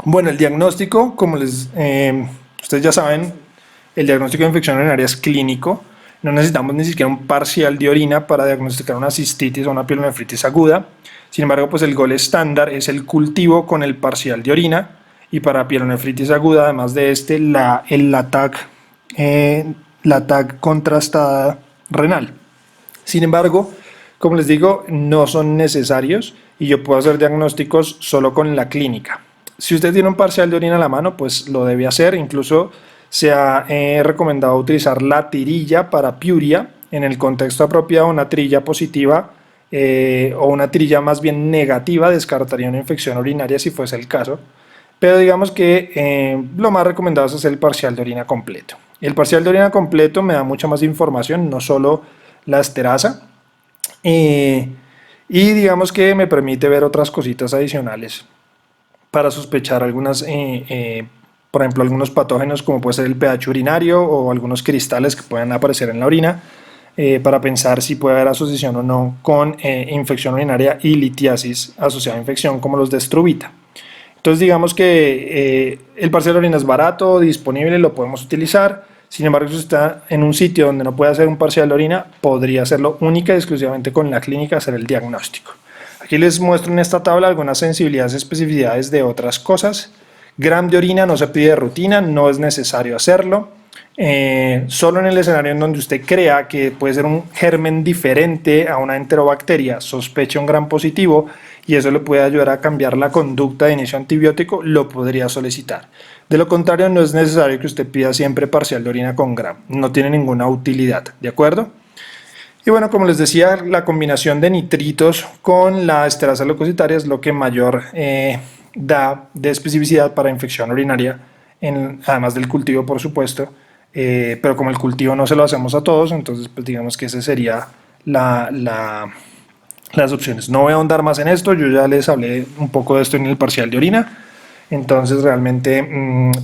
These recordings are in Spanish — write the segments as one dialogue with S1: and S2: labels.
S1: Bueno, el diagnóstico, como ustedes ya saben, el diagnóstico de infección urinaria es clínico. No necesitamos ni siquiera un parcial de orina para diagnosticar una cistitis o una pielonefritis aguda. Sin embargo, pues el gol estándar es el cultivo con el parcial de orina. Y para pielonefritis aguda, además de la TAC contrastada renal. Sin embargo, como les digo, no son necesarios y yo puedo hacer diagnósticos solo con la clínica. Si usted tiene un parcial de orina a la mano, pues lo debe hacer. Incluso se ha recomendado utilizar la tirilla para piuria en el contexto apropiado. Una tirilla positiva o una tirilla más bien negativa descartaría una infección urinaria si fuese el caso. Pero digamos que lo más recomendado es hacer el parcial de orina completo. El parcial de orina completo me da mucha más información, no solo la esterasa, y digamos que me permite ver otras cositas adicionales para sospechar por ejemplo, algunos patógenos como puede ser el pH urinario o algunos cristales que puedan aparecer en la orina, para pensar si puede haber asociación o no con infección urinaria y litiasis asociada a infección como los de Struvita. Entonces digamos que el parcial de orina es barato, disponible, lo podemos utilizar. Sin embargo, si está en un sitio donde no puede hacer un parcial de orina, podría hacerlo única y exclusivamente con la clínica, hacer el diagnóstico. Aquí les muestro en esta tabla algunas sensibilidades y especificidades de otras cosas. Gram de orina no se pide de rutina, no es necesario hacerlo. Solo en el escenario en donde usted crea que puede ser un germen diferente a una enterobacteria, sospecha un gram positivo y eso le puede ayudar a cambiar la conducta de inicio antibiótico, lo podría solicitar. De lo contrario, no es necesario que usted pida siempre parcial de orina con gram, no tiene ninguna utilidad, ¿de acuerdo? Y bueno, como les decía, la combinación de nitritos con la esterasa leucocitaria es lo que mayor da de especificidad para infección urinaria, además del cultivo, por supuesto. Pero como el cultivo no se lo hacemos a todos, entonces pues digamos que esa sería las opciones. No voy a ahondar más en esto, yo ya les hablé un poco de esto en el parcial de orina, entonces realmente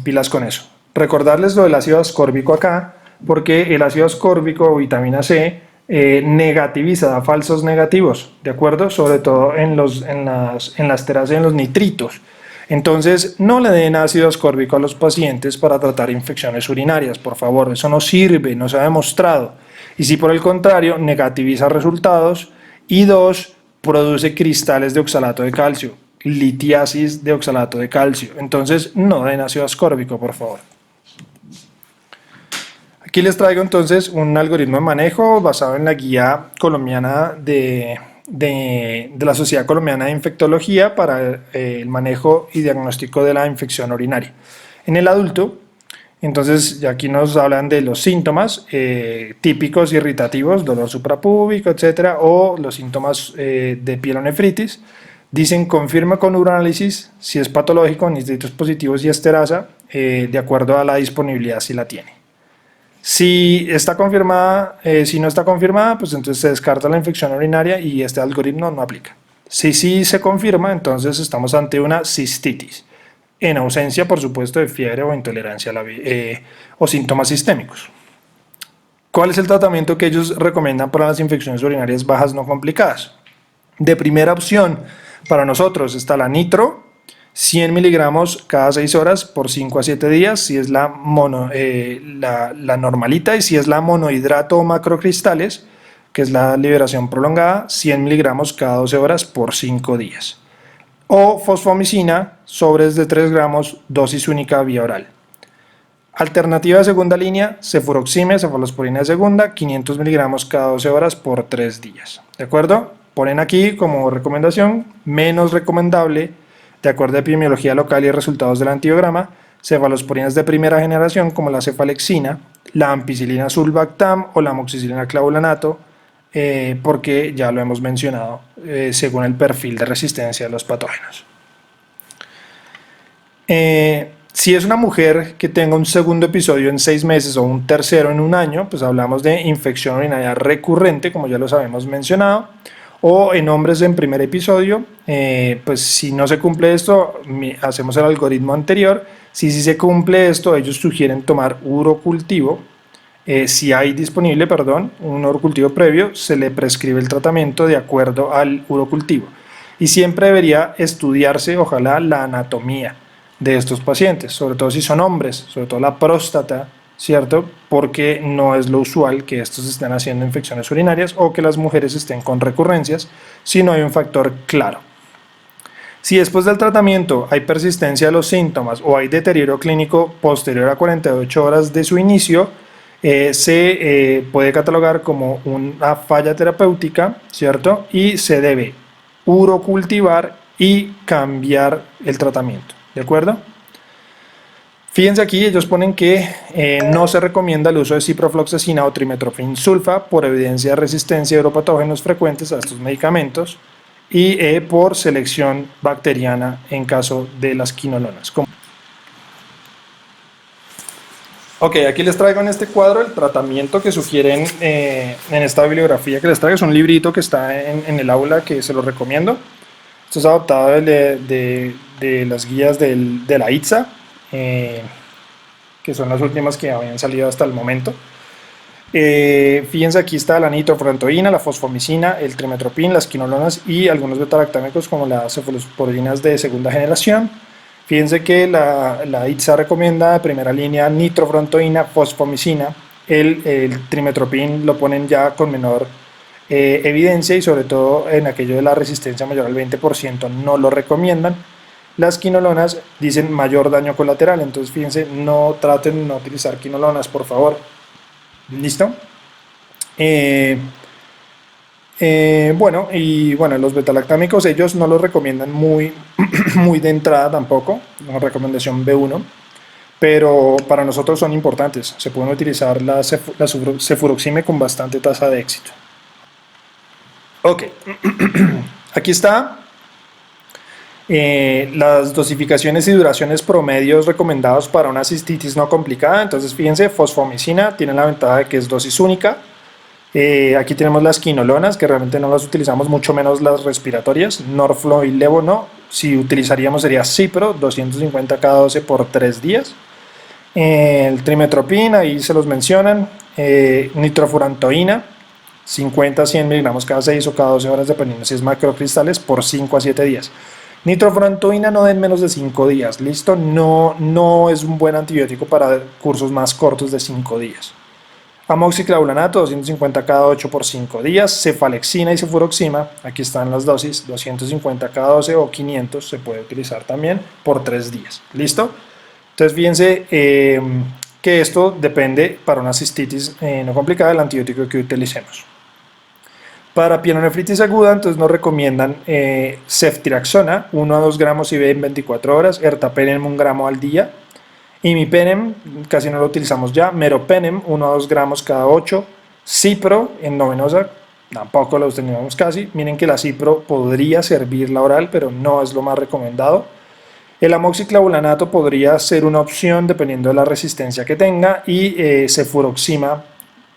S1: pilas con eso. Recordarles lo del ácido ascórbico acá, porque el ácido ascórbico o vitamina C negativiza, da falsos negativos, ¿de acuerdo? Sobre todo en las terasas y en los nitritos. Entonces, no le den ácido ascórbico a los pacientes para tratar infecciones urinarias, por favor, eso no sirve, no se ha demostrado. Y si por el contrario, negativiza resultados y dos, produce cristales de oxalato de calcio, litiasis de oxalato de calcio. Entonces, no den ácido ascórbico, por favor. Aquí les traigo entonces un algoritmo de manejo basado en la guía colombiana de la Sociedad Colombiana de Infectología para el manejo y diagnóstico de la infección urinaria. En el adulto, entonces ya aquí nos hablan de los síntomas típicos irritativos, dolor suprapúbico, etcétera, o los síntomas de pielonefritis. Dicen confirma con uroanálisis si es patológico, nitritos positivos y esterasa, de acuerdo a la disponibilidad si la tiene. Si está confirmada, si no está confirmada, pues entonces se descarta la infección urinaria y este algoritmo no aplica. Si sí se confirma, entonces estamos ante una cistitis, en ausencia, por supuesto, de fiebre o intolerancia o síntomas sistémicos. ¿Cuál es el tratamiento que ellos recomiendan para las infecciones urinarias bajas no complicadas? De primera opción, para nosotros está la nitro, 100 miligramos cada 6 horas por 5 a 7 días, si es la normalita, y si es la monohidrato o macrocristales, que es la liberación prolongada, 100 miligramos cada 12 horas por 5 días. O fosfomicina, sobres de 3 gramos, dosis única vía oral. Alternativa de segunda línea, cefuroxime, cefalosporina de segunda, 500 miligramos cada 12 horas por 3 días. ¿De acuerdo? Ponen aquí como recomendación, menos recomendable, de acuerdo a epidemiología local y resultados del antibiograma, cefalosporinas de primera generación como la cefalexina, la ampicilina sulbactam o la amoxicilina clavulanato, porque ya lo hemos mencionado, según el perfil de resistencia de los patógenos. Si es una mujer que tenga un segundo episodio en 6 meses o un tercero en un año, pues hablamos de infección urinaria recurrente, como ya los habíamos mencionado. O en hombres en primer episodio, pues si no se cumple esto, hacemos el algoritmo anterior. Si sí se cumple esto, ellos sugieren tomar urocultivo. Si hay disponible, un urocultivo previo, se le prescribe el tratamiento de acuerdo al urocultivo. Y siempre debería estudiarse, ojalá, la anatomía de estos pacientes, sobre todo si son hombres, sobre todo la próstata, ¿cierto? Porque no es lo usual que estos estén haciendo infecciones urinarias o que las mujeres estén con recurrencias si no hay un factor claro. Si después del tratamiento hay persistencia de los síntomas o hay deterioro clínico posterior a 48 horas de su inicio, se puede catalogar como una falla terapéutica, ¿cierto? Y se debe urocultivar y cambiar el tratamiento, ¿de acuerdo? Fíjense aquí, ellos ponen que no se recomienda el uso de ciprofloxacina o trimethoprim sulfa por evidencia de resistencia de uropatógenos frecuentes a estos medicamentos y por selección bacteriana en caso de las quinolonas. Ok, aquí les traigo en este cuadro el tratamiento que sugieren en esta bibliografía que les traigo. Es un librito que está en el aula que se lo recomiendo. Esto es adaptado de las guías de la ITSA, que son las últimas que habían salido hasta el momento. Fíjense, aquí está la nitrofurantoína, la fosfomicina, el trimethoprim, las quinolonas y algunos betalactámicos como las cefalosporinas de segunda generación. Fíjense que la ITSA recomienda de primera línea nitrofurantoína, fosfomicina. El trimethoprim lo ponen ya con menor evidencia y sobre todo en aquello de la resistencia mayor al 20% no lo recomiendan. Las quinolonas dicen mayor daño colateral, entonces fíjense, no traten de no utilizar quinolonas, por favor. ¿Listo? Bueno, los betalactámicos ellos no los recomiendan muy, muy de entrada tampoco, una recomendación B1, pero para nosotros son importantes. Se pueden utilizar la cefuroxime con bastante tasa de éxito. Ok, aquí está las dosificaciones y duraciones promedios recomendados para una cistitis no complicada. Entonces fíjense, fosfomicina tiene la ventaja de que es dosis única. Aquí tenemos las quinolonas, que realmente no las utilizamos, mucho menos las respiratorias. Norflo y Levo no. Si utilizaríamos sería Cipro, 250 cada 12 por 3 días. El trimethoprim, ahí se los mencionan. Nitrofurantoína, 50 a 100 miligramos cada 6 o cada 12 horas, dependiendo si es macrocristales, por 5 a 7 días. Nitrofurantoína no den menos de 5 días, ¿listo? No es un buen antibiótico para cursos más cortos de 5 días. Amoxiclavulanato, 250 cada 8 por 5 días. Cefalexina y cefuroxima, aquí están las dosis, 250 cada 12 o 500, se puede utilizar también por 3 días, ¿listo? Entonces fíjense que esto depende para una cistitis no complicada del antibiótico que utilicemos. Para pielonefritis aguda, entonces nos recomiendan ceftriaxona, 1 a 2 gramos IV en 24 horas, ertapenem 1 gramo al día, imipenem, casi no lo utilizamos ya, meropenem, 1 a 2 gramos cada 8, cipro en no venosa, tampoco lo utilizamos casi. Miren que la cipro podría servir la oral, pero no es lo más recomendado. El amoxiclavulanato podría ser una opción dependiendo de la resistencia que tenga y cefuroxima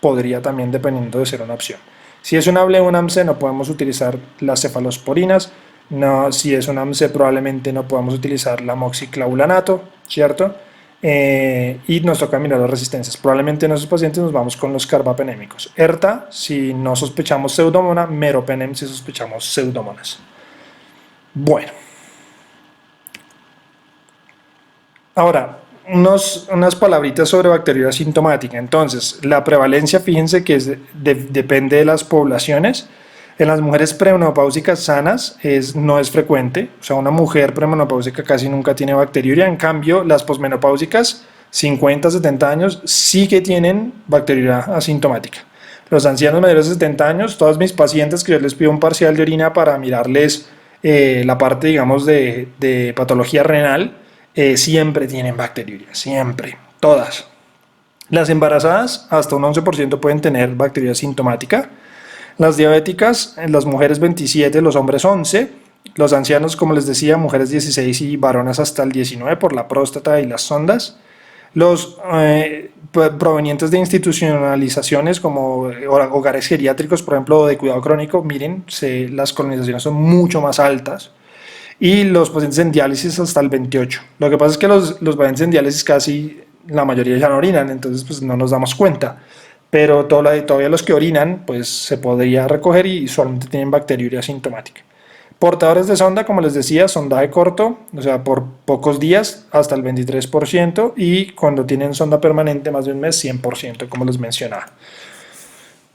S1: podría también dependiendo de ser una opción. Si es una un AMC no podemos utilizar las cefalosporinas, no, si es un AMC probablemente no podemos utilizar la amoxiclavulanato, ¿cierto? Y nos toca mirar las resistencias. Probablemente en esos pacientes nos vamos con los carbapenémicos. ERTA si no sospechamos pseudomonas, meropenem si sospechamos pseudomonas. Bueno. Ahora, unas palabritas sobre bacteriuria sintomática. Entonces, la prevalencia, fíjense que depende de las poblaciones. En las mujeres premenopáusicas sanas no es frecuente, o sea, una mujer premenopáusica casi nunca tiene bacteriuria. En cambio, las posmenopáusicas, 50, 70 años, sí que tienen bacteriuria asintomática. Los ancianos mayores de 70 años, todos mis pacientes que yo les pido un parcial de orina para mirarles la parte, digamos, de patología renal, siempre tienen bacteriuria, siempre, todas. Las embarazadas, hasta un 11% pueden tener bacteriuria sintomática. Las diabéticas, las mujeres 27, los hombres 11. Los ancianos, como les decía, mujeres 16 y varones hasta el 19 por la próstata y las sondas. Los provenientes de institucionalizaciones como hogares geriátricos, por ejemplo, de cuidado crónico, miren, las colonizaciones son mucho más altas. Y los pacientes en diálisis hasta el 28. Lo que pasa es que los pacientes en diálisis casi la mayoría ya no orinan, entonces pues no nos damos cuenta. Pero todavía los que orinan pues se podría recoger y solamente tienen bacteriuria asintomática. Portadores de sonda, como les decía, sondaje corto, o sea, por pocos días, hasta el 23%, y cuando tienen sonda permanente más de un mes, 100%, como les mencionaba.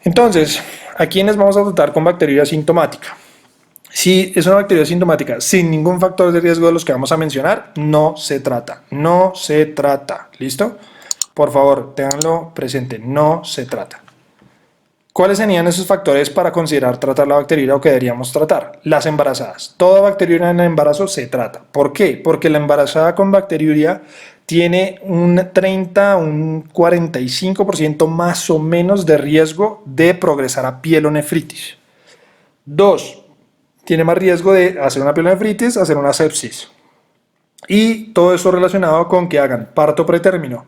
S1: Entonces, ¿a quiénes vamos a tratar con bacteriuria sintomática? Si es una bacteria sintomática sin ningún factor de riesgo de los que vamos a mencionar, no se trata. No se trata. ¿Listo? Por favor, ténganlo presente. No se trata. ¿Cuáles serían esos factores para considerar tratar la bacteriuria o que deberíamos tratar? Las embarazadas. Toda bacteriuria en el embarazo se trata. ¿Por qué? Porque la embarazada con bacteriuria tiene un 30, un 45% más o menos de riesgo de progresar a pielonefritis. 2. Tiene más riesgo de hacer una pielonefritis, hacer una sepsis. Y todo eso relacionado con que hagan parto pretérmino,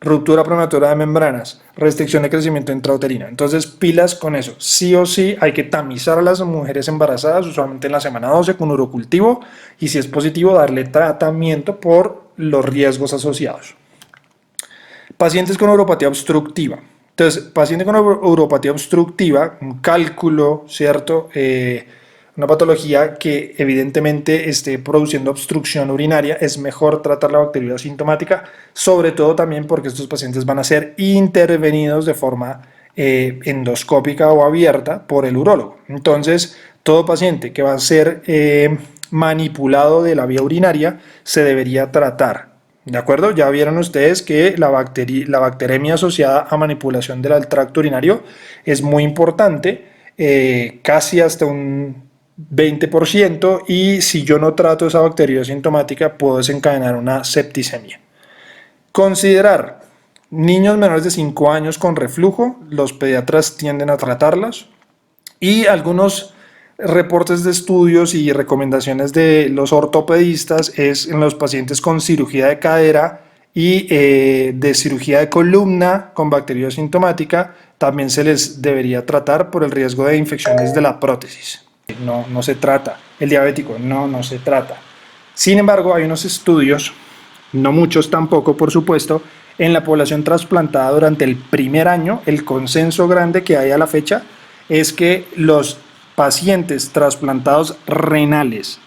S1: ruptura prematura de membranas, restricción de crecimiento intrauterino. Entonces, pilas con eso. Sí o sí hay que tamizar a las mujeres embarazadas, usualmente en la semana 12 con urocultivo, y si es positivo, darle tratamiento por los riesgos asociados. Pacientes con uropatía obstructiva. Entonces, paciente con uropatía obstructiva, un cálculo, ¿cierto? Una patología que evidentemente esté produciendo obstrucción urinaria, es mejor tratar la bacteriuria asintomática, sobre todo también porque estos pacientes van a ser intervenidos de forma endoscópica o abierta por el urólogo. Entonces, todo paciente que va a ser manipulado de la vía urinaria se debería tratar. ¿De acuerdo? Ya vieron ustedes que la bacteremia asociada a manipulación del tracto urinario es muy importante, casi hasta un 20%, y si yo no trato esa bacteria sintomática puedo desencadenar una septicemia. Considerar niños menores de 5 años con reflujo, los pediatras tienden a tratarlas, y algunos reportes de estudios y recomendaciones de los ortopedistas es en los pacientes con cirugía de cadera y de cirugía de columna con bacteriuria sintomática, también se les debería tratar por el riesgo de infecciones de la prótesis. No se trata. El diabético, no se trata. Sin embargo, hay unos estudios, no muchos tampoco, por supuesto, en la población trasplantada durante el primer año. El consenso grande que hay a la fecha es que los pacientes trasplantados renales,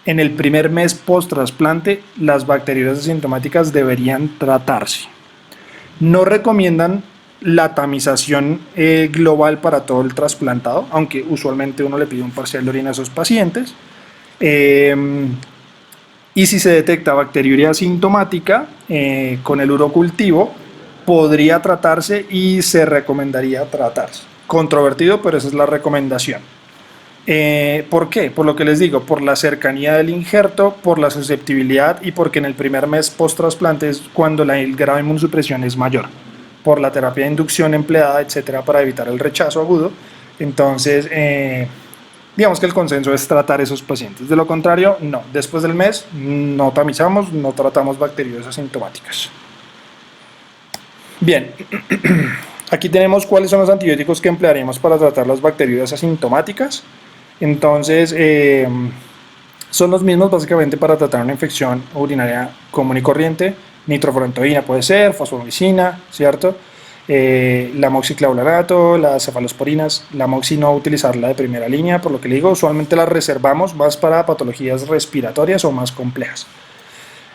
S1: en el primer mes post-trasplante, las bacteriurias asintomáticas deberían tratarse. No recomiendan la tamización global para todo el trasplantado, aunque usualmente uno le pide un parcial de orina a esos pacientes. Y si se detecta bacteriuria asintomática con el urocultivo, podría tratarse y se recomendaría tratarse. Controvertido, pero esa es la recomendación. ¿Por qué? Por lo que les digo, por la cercanía del injerto, por la susceptibilidad y porque en el primer mes post-trasplante es cuando el grado de inmunosupresión es mayor, por la terapia de inducción empleada, etcétera, para evitar el rechazo agudo. Entonces, digamos que el consenso es tratar esos pacientes. De lo contrario, no. Después del mes, no tamizamos, no tratamos bacterias asintomáticas. Bien. Aquí tenemos cuáles son los antibióticos que emplearemos para tratar las bacterias asintomáticas. Entonces, son los mismos básicamente para tratar una infección urinaria común y corriente. Nitrofurantoína puede ser, fosfomicina, ¿cierto? La amoxiclavulanato, las cefalosporinas. La amoxi no utilizarla de primera línea, por lo que le digo, usualmente la reservamos más para patologías respiratorias o más complejas.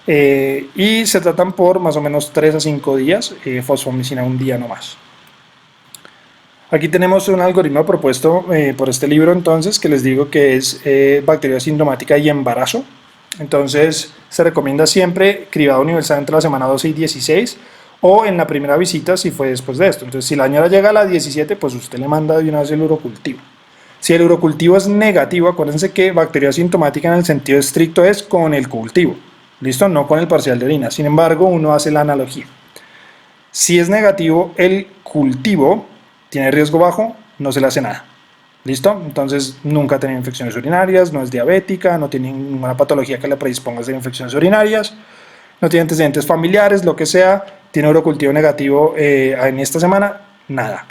S1: Y se tratan por más o menos 3 a 5 días, fosfomicina un día no más. Aquí tenemos un algoritmo propuesto por este libro, entonces, que les digo que es bacteria sintomática y embarazo. Entonces, se recomienda siempre cribado universal entre la semana 12 y 16 o en la primera visita si fue después de esto. Entonces, si la señora llega a la 17, pues usted le manda de una vez el urocultivo. Si el urocultivo es negativo, acuérdense que bacteria sintomática en el sentido estricto es con el cultivo, ¿listo? No con el parcial de orina. Sin embargo, uno hace la analogía. Si es negativo el cultivo, tiene riesgo bajo, no se le hace nada. ¿Listo? Entonces nunca ha tenido infecciones urinarias, no es diabética, no tiene ninguna patología que le predisponga a hacer infecciones urinarias, no tiene antecedentes familiares, lo que sea, tiene urocultivo negativo en esta semana, nada,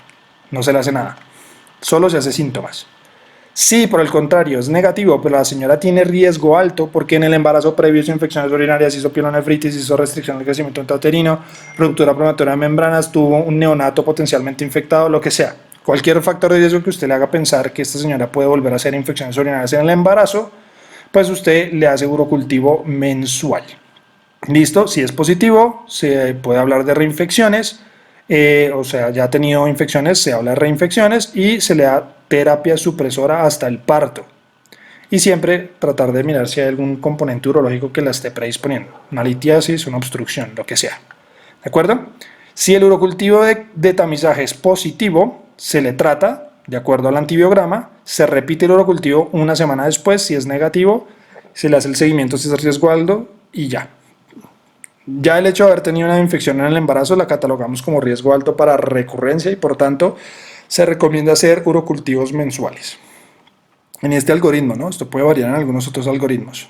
S1: no se le hace nada, solo se hace síntomas. Si por el contrario es negativo, pero la señora tiene riesgo alto porque en el embarazo previo hizo infecciones urinarias, hizo pielonefritis, hizo restricción del crecimiento intrauterino, ruptura prematura de membranas, tuvo un neonato potencialmente infectado, lo que sea, Cualquier factor de riesgo que usted le haga pensar que esta señora puede volver a hacer infecciones urinarias en el embarazo, pues usted le hace urocultivo mensual. Listo, si es positivo, se puede hablar de reinfecciones, o sea, ya ha tenido infecciones, se habla de reinfecciones y se le da terapia supresora hasta el parto. Y siempre tratar de mirar si hay algún componente urológico que la esté predisponiendo, una litiasis, una obstrucción, lo que sea. ¿De acuerdo? Si el urocultivo de tamizaje es positivo, se le trata de acuerdo al antibiograma, se repite el urocultivo una semana después. Si es negativo, se le hace el seguimiento si es riesgo alto y ya. Ya el hecho de haber tenido una infección en el embarazo la catalogamos como riesgo alto para recurrencia y por tanto se recomienda hacer urocultivos mensuales. En este algoritmo, ¿no? Esto puede variar en algunos otros algoritmos.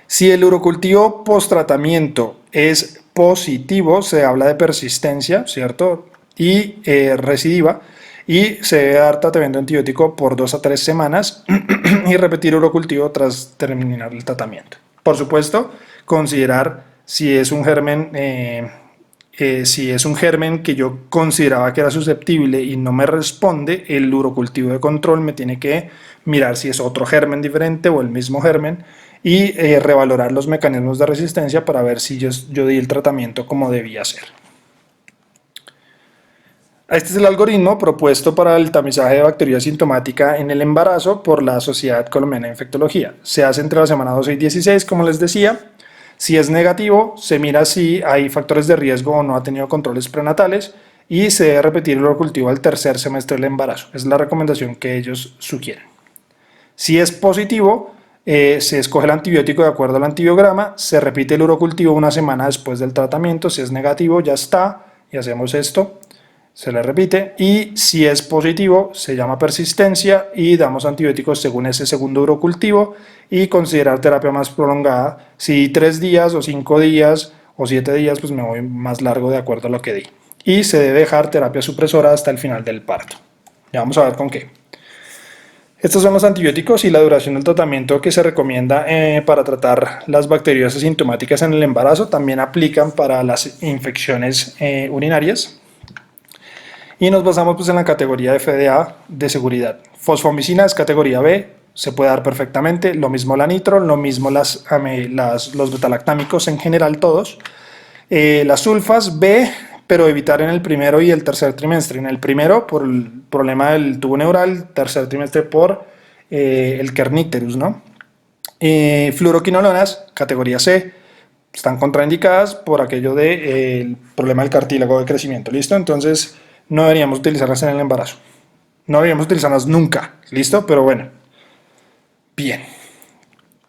S1: Si el urocultivo post-tratamiento es positivo, se habla de persistencia, ¿cierto? Y recidiva, y se debe dar tratamiento antibiótico por 2 a 3 semanas y repetir urocultivo tras terminar el tratamiento. Por supuesto, considerar si es un germen que yo consideraba que era susceptible y no me responde, el urocultivo de control me tiene que mirar si es otro germen diferente o el mismo germen y revalorar los mecanismos de resistencia para ver si yo di el tratamiento como debía ser. Este es el algoritmo propuesto para el tamizaje de bacteria sintomática en el embarazo por la Sociedad Colombiana de Infectología. Se hace entre la semana 12 y 16, como les decía. Si es negativo, se mira si hay factores de riesgo o no ha tenido controles prenatales y se debe repetir el urocultivo al tercer semestre del embarazo. Es la recomendación que ellos sugieren. Si es positivo, se escoge el antibiótico de acuerdo al antibiograma, se repite el urocultivo una semana después del tratamiento. Si es negativo, ya está, y hacemos esto. Se le repite, y si es positivo se llama persistencia y damos antibióticos según ese segundo urocultivo y considerar terapia más prolongada. Si 3 días o 5 días o 7 días, pues me voy más largo de acuerdo a lo que di. Y se debe dejar terapia supresora hasta el final del parto. Ya vamos a ver con qué. Estos son los antibióticos y la duración del tratamiento que se recomienda para tratar las bacterias asintomáticas en el embarazo. También aplican para las infecciones urinarias. Y nos basamos pues en la categoría de FDA de seguridad. Fosfomicina es categoría B, se puede dar perfectamente, lo mismo la nitro, lo mismo los betalactámicos en general todos. Las sulfas B, pero evitar en el primero y el tercer trimestre. En el primero por el problema del tubo neural, tercer trimestre por el kerníterus, ¿no? Fluoroquinolonas, categoría C, están contraindicadas por aquello del problema del cartílago de crecimiento, ¿listo? Entonces no deberíamos utilizarlas en el embarazo. No deberíamos utilizarlas nunca, ¿listo? Pero bueno. Bien.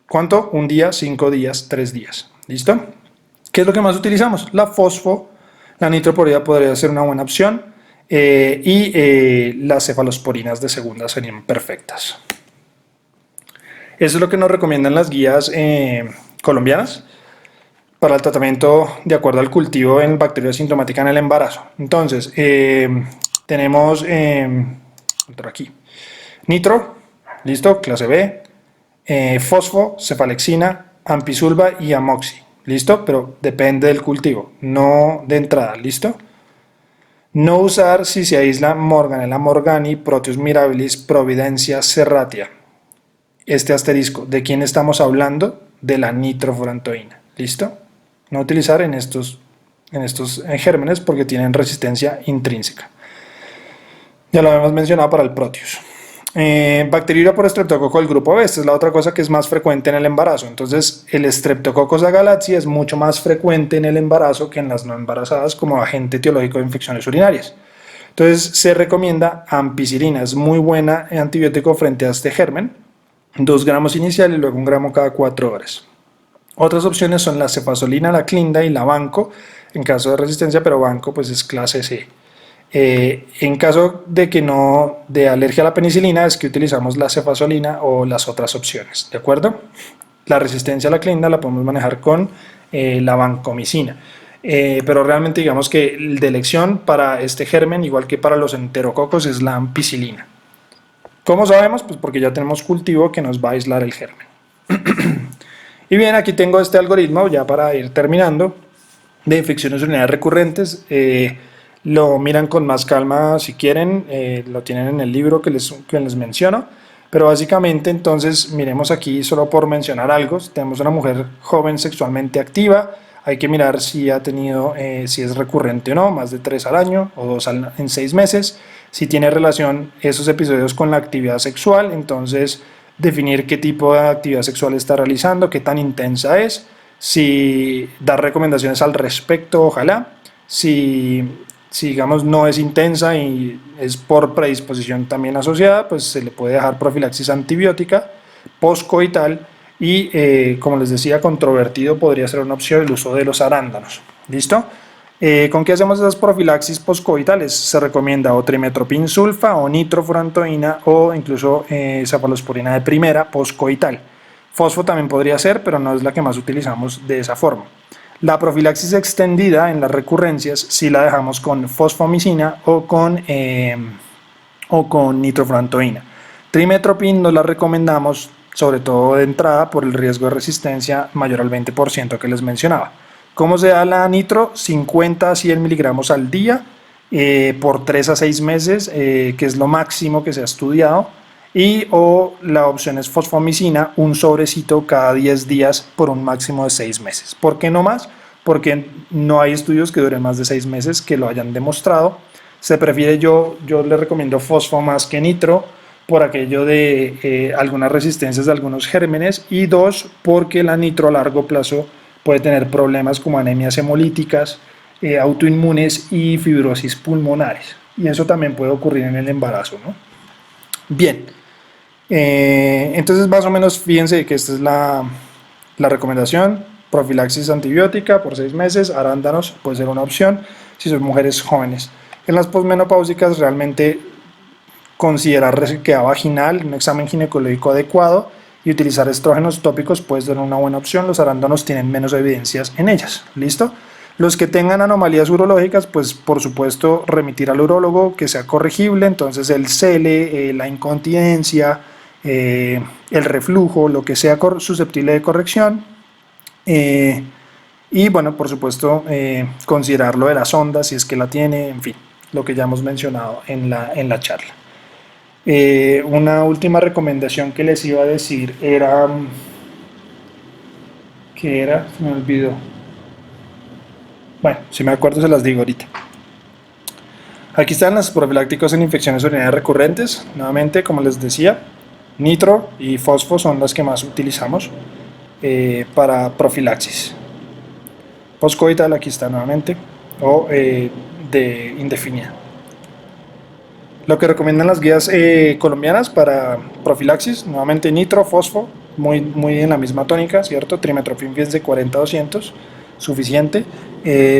S1: ¿Cuánto? 1 día, 5 días, 3 días. ¿Listo? ¿Qué es lo que más utilizamos? La fosfo, la nitroporida podría ser una buena opción y las cefalosporinas de segunda serían perfectas. Eso es lo que nos recomiendan las guías colombianas para el tratamiento de acuerdo al cultivo en bacteria sintomática en el embarazo. Entonces, tenemos aquí nitro, listo, clase B, fosfo, cefalexina, ampicilva y amoxi, listo, pero depende del cultivo, no de entrada, listo. No usar si se aísla Morganella morgani, Proteus mirabilis, Providencia serratia. Este asterisco, ¿de quién estamos hablando? De la nitrofurantoína, ¿listo? No utilizar en estos gérmenes porque tienen resistencia intrínseca. Ya lo hemos mencionado para el Proteus. Bacteriuria por estreptococo del grupo B, esta es la otra cosa que es más frecuente en el embarazo. Entonces, el Streptococcus agalactiae es mucho más frecuente en el embarazo que en las no embarazadas como agente etiológico de infecciones urinarias. Entonces, se recomienda ampicilina, es muy buena antibiótico frente a este germen. 2 gramos inicial y luego 1 gramo cada 4 horas. Otras opciones son la cefazolina, la clinda y la banco en caso de resistencia, pero banco pues es clase C. En caso de que no de alergia a la penicilina es que utilizamos la cefazolina o las otras opciones, ¿de acuerdo? La resistencia a la clinda la podemos manejar con la vancomicina, pero realmente digamos que el de elección para este germen, igual que para los enterococos, es la ampicilina. ¿Cómo sabemos? Pues porque ya tenemos cultivo que nos va a aislar el germen. Y bien, aquí tengo este algoritmo ya para ir terminando de infecciones urinarias recurrentes. lo miran con más calma si quieren, lo tienen en el libro que les menciono, pero básicamente entonces miremos aquí solo por mencionar algo. Si tenemos una mujer joven sexualmente activa, hay que mirar si ha tenido, si es recurrente o no, más de 3 al año o 2 en 6 meses, si tiene relación esos episodios con la actividad sexual, entonces definir qué tipo de actividad sexual está realizando, qué tan intensa es, si dar recomendaciones al respecto, ojalá, si digamos no es intensa y es por predisposición también asociada, pues se le puede dejar profilaxis antibiótica postcoital y como les decía, controvertido podría ser una opción el uso de los arándanos. ¿Listo? ¿Con qué hacemos esas profilaxis postcoitales? Se recomienda o trimetoprim sulfa o nitrofurantoína o incluso cefalosporina de primera postcoital. Fosfo también podría ser, pero no es la que más utilizamos de esa forma. La profilaxis extendida en las recurrencias si la dejamos con fosfomicina o con nitrofurantoína. Trimetoprim no la recomendamos, sobre todo de entrada, por el riesgo de resistencia mayor al 20% que les mencionaba. ¿Cómo se da la nitro? 50 a 100 miligramos al día por 3 a 6 meses, que es lo máximo que se ha estudiado. Y o la opción es fosfomicina, un sobrecito cada 10 días por un máximo de 6 meses. ¿Por qué no más? Porque no hay estudios que duren más de 6 meses que lo hayan demostrado. Se prefiere, yo le recomiendo fosfo más que nitro por aquello de algunas resistencias de algunos gérmenes, y dos, porque la nitro a largo plazo puede tener problemas como anemias hemolíticas, autoinmunes y fibrosis pulmonares. Y eso también puede ocurrir en el embarazo, ¿no? Bien, entonces más o menos fíjense que esta es la recomendación. Profilaxis antibiótica por 6 meses, arándanos puede ser una opción si son mujeres jóvenes. En las posmenopáusicas realmente considerar resequedad vaginal, un examen ginecológico adecuado y utilizar estrógenos tópicos puede ser una buena opción. Los arándanos tienen menos evidencias en ellas. ¿Listo? Los que tengan anomalías urológicas, pues por supuesto remitir al urólogo que sea corregible, entonces el cele, la incontinencia, el reflujo, lo que sea susceptible de corrección. Y bueno, por supuesto, considerar lo de la sonda, si es que la tiene, en fin, lo que ya hemos mencionado en la charla. Una última recomendación que les iba a decir era, ¿qué era? Se me olvidó. Bueno, si me acuerdo se las digo ahorita. Aquí están las profilácticos en infecciones urinarias recurrentes. Nuevamente, como les decía, nitro y fosfo son las que más utilizamos para profilaxis. Postcoital, aquí está nuevamente, o de indefinida. Lo que recomiendan las guías colombianas para profilaxis, nuevamente nitro, fosfo, muy en la misma tónica, ¿cierto? Trimetoprim fíjense 40-200, suficiente,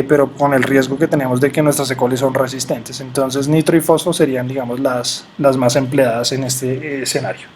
S1: pero con el riesgo que tenemos de que nuestras E. coli son resistentes. Entonces nitro y fosfo serían, digamos, las más empleadas en este escenario.